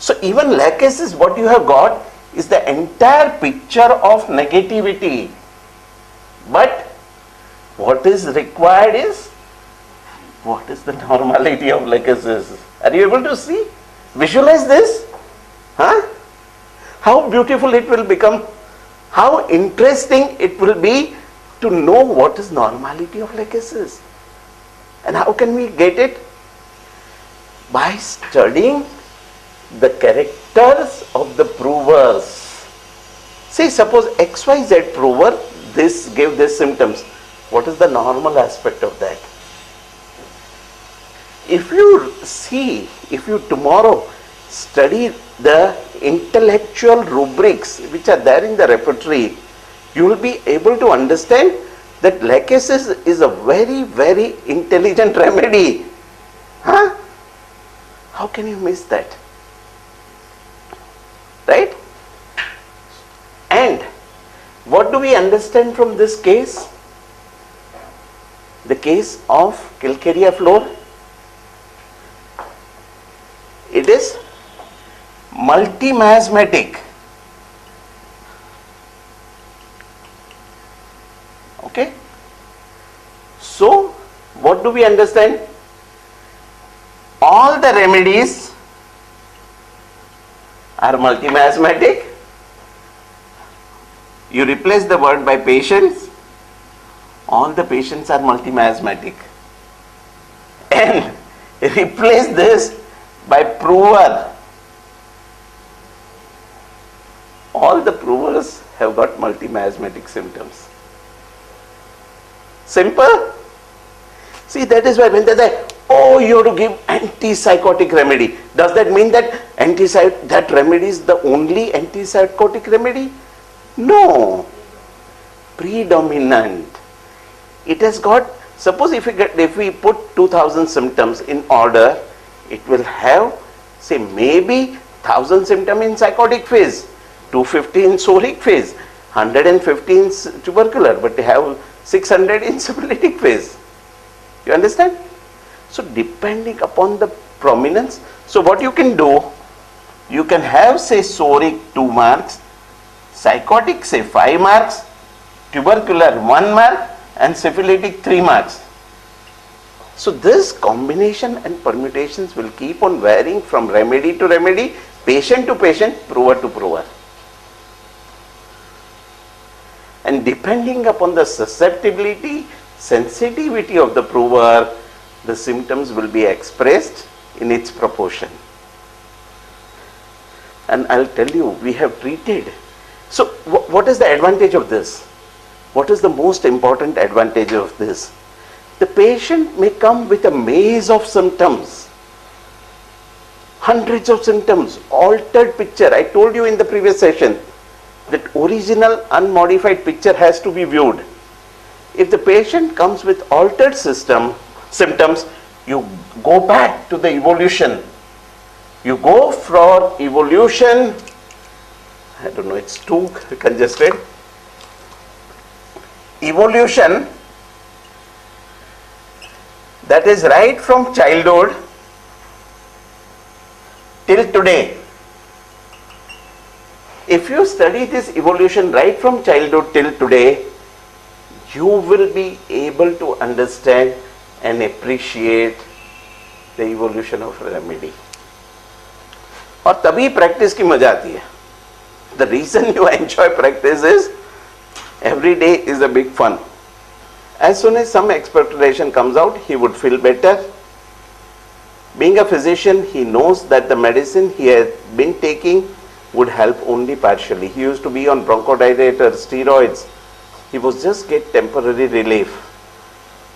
So even lachesis, what you have got is the entire picture of negativity. But what is required is, what is the normality of lachesis? Are you able to see? Visualize this? Huh? How beautiful it will become. How interesting it will be to know what is normality of lachesis. And how can we get it? By studying the characters of the provers. See, suppose XYZ prover, this gave this symptoms. What is the normal aspect of that? If you tomorrow study the intellectual rubrics which are there in the repertory, you will be able to understand that lachesis is a very, very intelligent remedy. Huh? How can you miss that? Right? And what do we understand from this case? The case of calcarea floor. It is multi-miasmatic. Okay? So, what do we understand? All the remedies are multi-miasmatic. You replace the word by patients. All the patients are multi-miasmatic. And replace this by prover. All the provers have got multi-miasmatic symptoms. Simple? See, that is why when they say, oh, you have to give antipsychotic remedy. Does that mean that that remedy is the only antipsychotic remedy? No. Predominant. It has got, suppose if we put 2000 symptoms in order, it will have, say, maybe 1000 symptoms in psychotic phase, 250 in soric phase, 150 in tubercular, but they have 600 in syphilitic phase. You understand? So depending upon the prominence, so what you can do, you can have, say, soric 2 marks, psychotic, say, 5 marks, tubercular 1 mark, and syphilitic 3 marks. So this combination and permutations will keep on varying from remedy to remedy, patient to patient, prover to prover. And depending upon the susceptibility, sensitivity of the prover, the symptoms will be expressed in its proportion. And I'll tell you, we have treated. So what is the advantage of this? What is the most important advantage of this? The patient may come with a maze of symptoms, hundreds of symptoms, altered picture. I told you in the previous session that original unmodified picture has to be viewed. If the patient comes with altered symptoms, you go back to the evolution. You go for evolution, I don't know, it's too congested. Evolution, that is right from childhood till today. If you study this evolution right from childhood till today, you will be able to understand and appreciate the evolution of remedy. और तभी practice की मजा आती है. The reason you enjoy practice is every day is a big fun. As soon as some expectoration comes out, he would feel better. Being a physician, he knows that the medicine he has been taking would help only partially. He used to be on bronchodilator, steroids. He was just get temporary relief.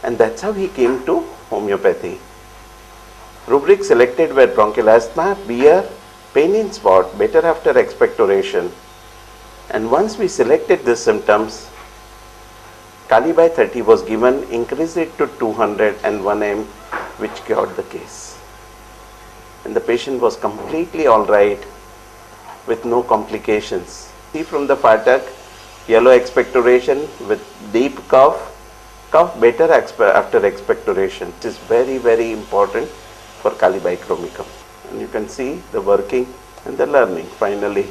And that's how he came to homeopathy. Rubric selected were bronchial asthma, beer, pain in spot, better after expectoration. And once we selected the symptoms, Kalibai 30 was given, increased it to 200 and 1 which cured the case. And the patient was completely alright with no complications. See from the Phatak, yellow expectoration with deep cough better after expectoration. It is very, very important for Kalibai chromicum. And you can see the working and the learning finally.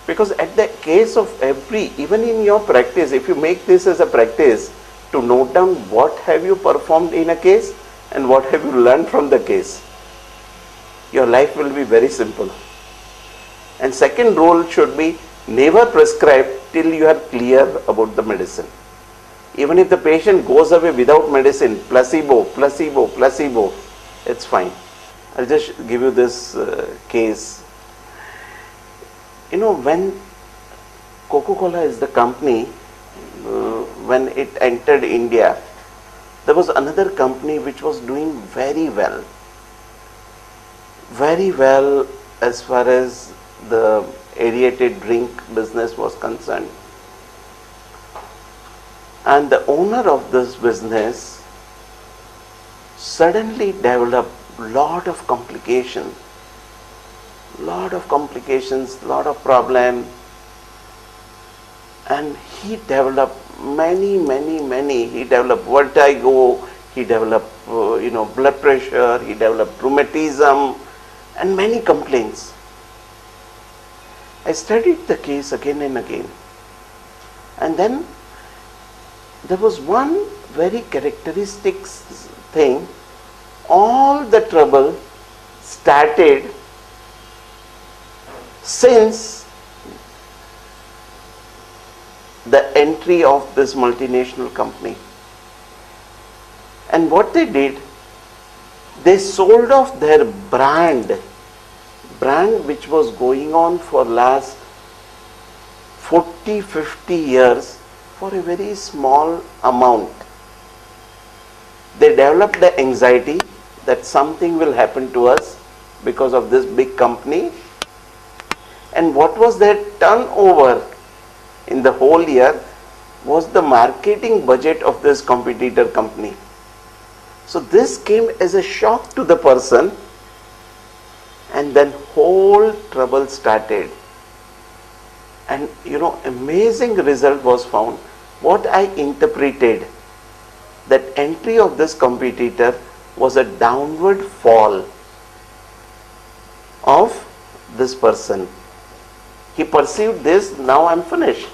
Because at the case of every, even in your practice, if you make this as a practice to note down what have you performed in a case and what have you learned from the case, your life will be very simple. And second rule should be never prescribe till you are clear about the medicine. Even if the patient goes away without medicine, placebo, placebo, placebo, it's fine. I'll just give you this case. You know, when Coca-Cola is the company, when it entered India, there was another company which was doing very well as far as the aerated drink business was concerned. And the owner of this business suddenly developed lot of complications, lot of problem, and he developed many. He developed vertigo, he developed blood pressure, he developed rheumatism, and many complaints. I studied the case again and again, and then there was one very characteristic thing. All the trouble started since the entry of this multinational company. And what they did, they sold off their brand which was going on for last 40-50 years for a very small amount. They developed the anxiety that something will happen to us because of this big company. And what was their turnover in the whole year was the marketing budget of this competitor company. So this came as a shock to the person, and then whole trouble started. And amazing result was found. What I interpreted, that entry of this competitor was a downward fall of this person. He perceived this, now I'm finished.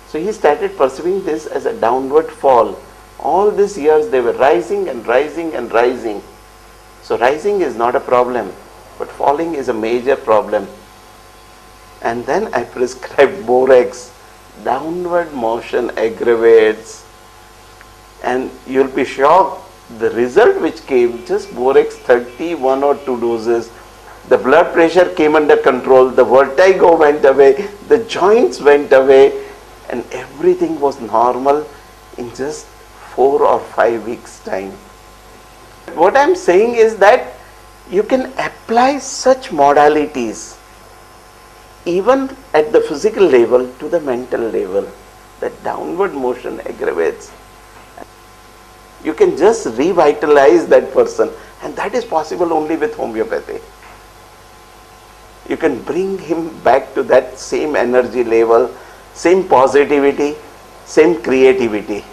So he started perceiving this as a downward fall. All these years they were rising and rising and rising. So rising is not a problem, but falling is a major problem. And then I prescribed Borax. Downward motion aggravates. And you'll be shocked, the result which came, just Borax 31 or 2 doses, the blood pressure came under control, the vertigo went away, the joints went away, and everything was normal in just 4 or 5 weeks time. What I'm saying is that you can apply such modalities even at the physical level to the mental level. That downward motion aggravates. You can just revitalize that person, and that is possible only with homeopathy. You can bring him back to that same energy level, same positivity, same creativity.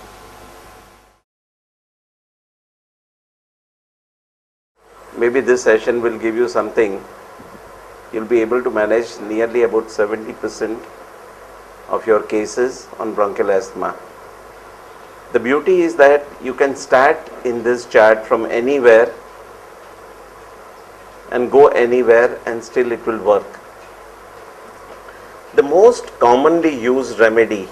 Maybe this session will give you something. You'll be able to manage nearly about 70% of your cases on bronchial asthma. The beauty is that you can start in this chart from anywhere and go anywhere and still it will work. The most commonly used remedy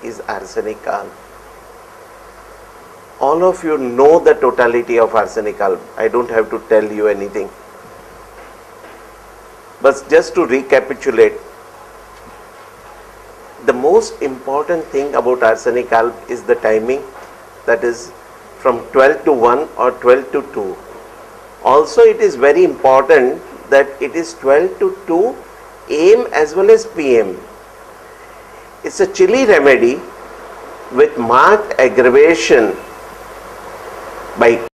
is arsenic alb. All of you know the totality of arsenic alb. I don't have to tell you anything. But just to recapitulate, the most important thing about arsenic alb is the timing, that is from 12 to 1 or 12 to 2. Also it is very important that it is 12 to 2 AM as well as PM. It's a chilly remedy with marked aggravation by